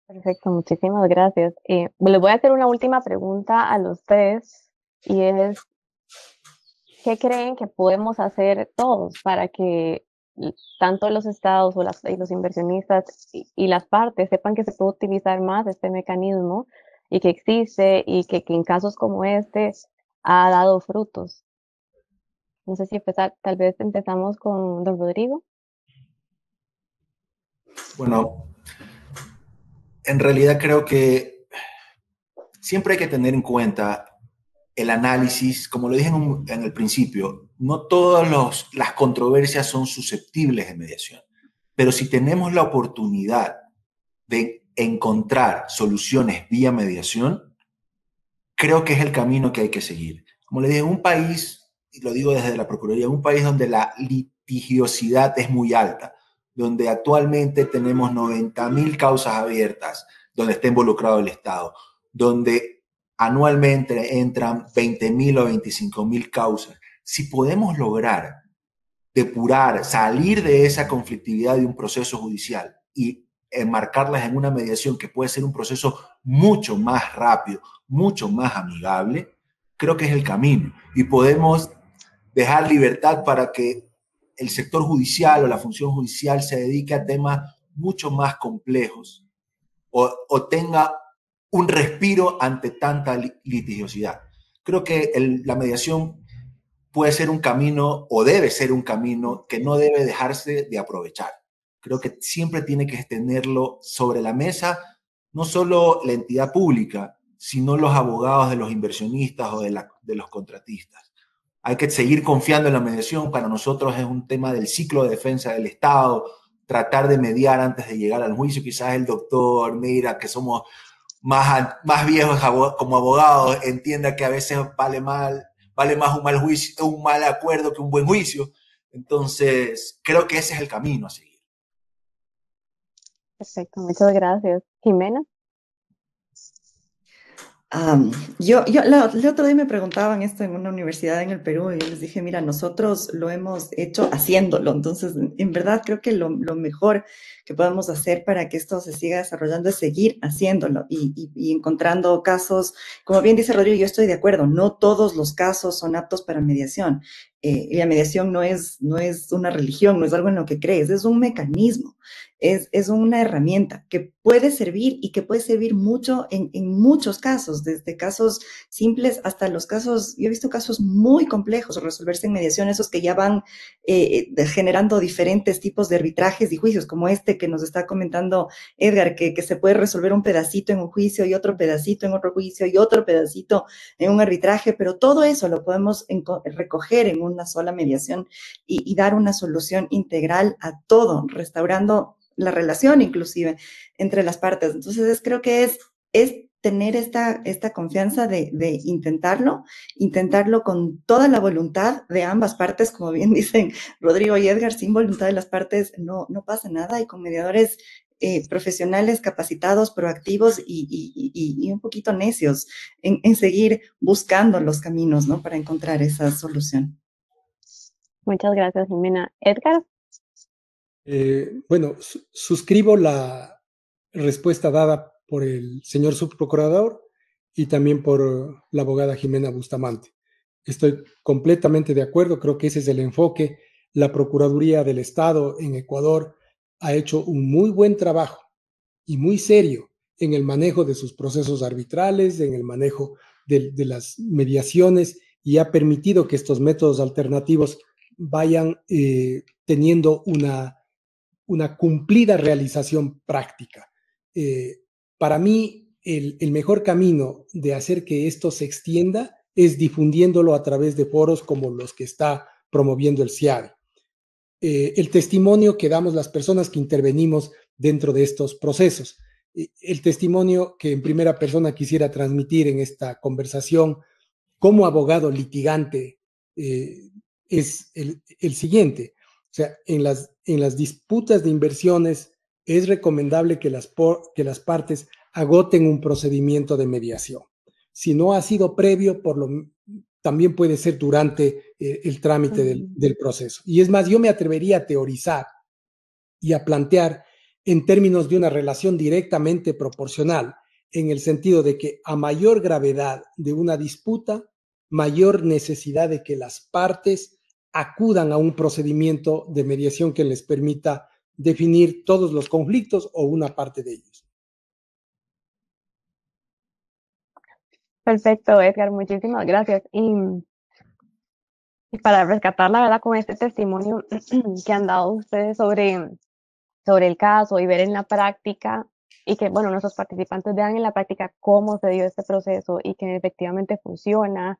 Perfecto, muchísimas gracias. Les voy a hacer una última pregunta a los tres. y es, ¿qué creen que podemos hacer todos para que tanto los estados o y los inversionistas y las partes sepan que se puede utilizar más este mecanismo y que existe y que en casos como este ha dado frutos? No sé si tal vez empezamos con don Rodrigo. Bueno, en realidad creo que siempre hay que tener en cuenta el análisis, como lo dije en el principio, no todas las controversias son susceptibles de mediación, pero si tenemos la oportunidad de encontrar soluciones vía mediación, creo que es el camino que hay que seguir. Como le dije, en un país, y lo digo desde la Procuraduría, en un país donde la litigiosidad es muy alta, donde actualmente tenemos 90.000 causas abiertas, donde está involucrado el Estado, donde anualmente entran 20.000 o 25.000 causas. Si podemos lograr depurar, salir de esa conflictividad de un proceso judicial y enmarcarlas en una mediación que puede ser un proceso mucho más rápido, mucho más amigable, creo que es el camino. Y podemos dejar libertad para que el sector judicial o la función judicial se dedique a temas mucho más complejos o tenga un respiro ante tanta litigiosidad. Creo que la mediación puede ser un camino o debe ser un camino que no debe dejarse de aprovechar. Creo que siempre tiene que tenerlo sobre la mesa, no solo la entidad pública, sino los abogados de los inversionistas o de los contratistas. Hay que seguir confiando en la mediación. Para nosotros es un tema del ciclo de defensa del Estado, tratar de mediar antes de llegar al juicio. Quizás el doctor Neira, que somos más viejos como abogados, entienda que a veces vale más un mal juicio, un mal acuerdo que un buen juicio. Entonces, creo que ese es el camino a seguir. Perfecto, muchas gracias. Jimena. El otro día me preguntaban esto en una universidad en el Perú y yo les dije, mira, nosotros lo hemos hecho haciéndolo. Entonces, en verdad creo que lo mejor que podemos hacer para que esto se siga desarrollando es seguir haciéndolo y encontrando casos. Como bien dice Rodrigo, yo estoy de acuerdo, no todos los casos son aptos para mediación. Y la mediación no es una religión, no es algo en lo que crees, es un mecanismo. Es una herramienta que puede servir y que puede servir mucho en muchos casos, desde casos simples hasta los casos, yo he visto casos muy complejos resolverse en mediación, esos que ya van generando diferentes tipos de arbitrajes y juicios, como este que nos está comentando Edgar, que se puede resolver un pedacito en un juicio y otro pedacito en otro juicio y otro pedacito en un arbitraje, pero todo eso lo podemos recoger en una sola mediación y dar una solución integral a todo, restaurando la relación inclusive entre las partes. Entonces creo que es tener esta confianza de intentarlo con toda la voluntad de ambas partes, como bien dicen Rodrigo y Edgar, sin voluntad de las partes no pasa nada, y con mediadores profesionales, capacitados, proactivos y un poquito necios en seguir buscando los caminos, ¿no?, para encontrar esa solución. Muchas gracias, Jimena. Edgar. Bueno, suscribo la respuesta dada por el señor subprocurador y también por la abogada Jimena Bustamante. Estoy completamente de acuerdo, creo que ese es el enfoque. La Procuraduría del Estado en Ecuador ha hecho un muy buen trabajo y muy serio en el manejo de sus procesos arbitrales, en el manejo de las mediaciones, y ha permitido que estos métodos alternativos vayan teniendo una cumplida realización práctica. Para mí, el mejor camino de hacer que esto se extienda es difundiéndolo a través de foros como los que está promoviendo el CIADI. El testimonio que damos las personas que intervenimos dentro de estos procesos. El testimonio que en primera persona quisiera transmitir en esta conversación como abogado litigante es el siguiente. O sea, en las disputas de inversiones es recomendable que las partes agoten un procedimiento de mediación. Si no ha sido previo, también puede ser durante el trámite del proceso. Y es más, yo me atrevería a teorizar y a plantear en términos de una relación directamente proporcional, en el sentido de que a mayor gravedad de una disputa, mayor necesidad de que las partes acudan a un procedimiento de mediación que les permita definir todos los conflictos o una parte de ellos. Perfecto, Edgar, muchísimas gracias. Y para rescatar la verdad con este testimonio que han dado ustedes sobre el caso y ver en la práctica y que, bueno, nuestros participantes vean en la práctica cómo se dio este proceso y que efectivamente funciona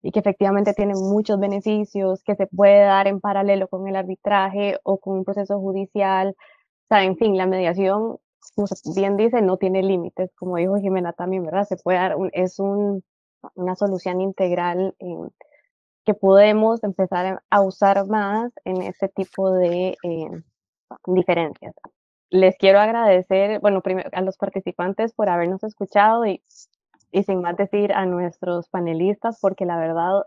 y que efectivamente tiene muchos beneficios, que se puede dar en paralelo con el arbitraje o con un proceso judicial. O sea, en fin, la mediación, como bien dice, no tiene límites, como dijo Jimena también, ¿verdad? Se puede dar, una solución integral que podemos empezar a usar más en este tipo de diferencias. Les quiero agradecer, bueno, primero a los participantes por habernos escuchado y sin más decir a nuestros panelistas, porque la verdad,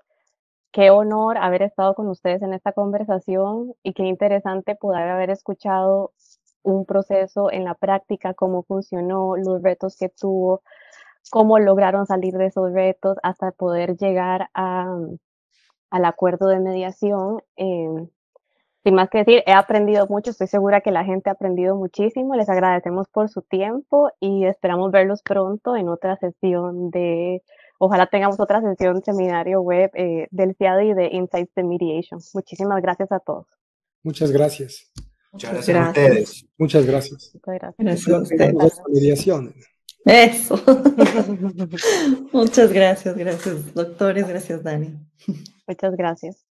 qué honor haber estado con ustedes en esta conversación y qué interesante poder haber escuchado un proceso en la práctica, cómo funcionó, los retos que tuvo, cómo lograron salir de esos retos hasta poder llegar al acuerdo de mediación. Sin más que decir, he aprendido mucho, estoy segura que la gente ha aprendido muchísimo, les agradecemos por su tiempo y esperamos verlos pronto en otra sesión ojalá tengamos otra sesión seminario web del CIADI de Insights de Mediation. Muchísimas gracias a todos. Muchas gracias. Muchas gracias a ustedes. Muchas gracias. Muchas gracias. Gracias a ustedes. Mediación. Eso. Muchas gracias, doctores, gracias Dani. Muchas gracias.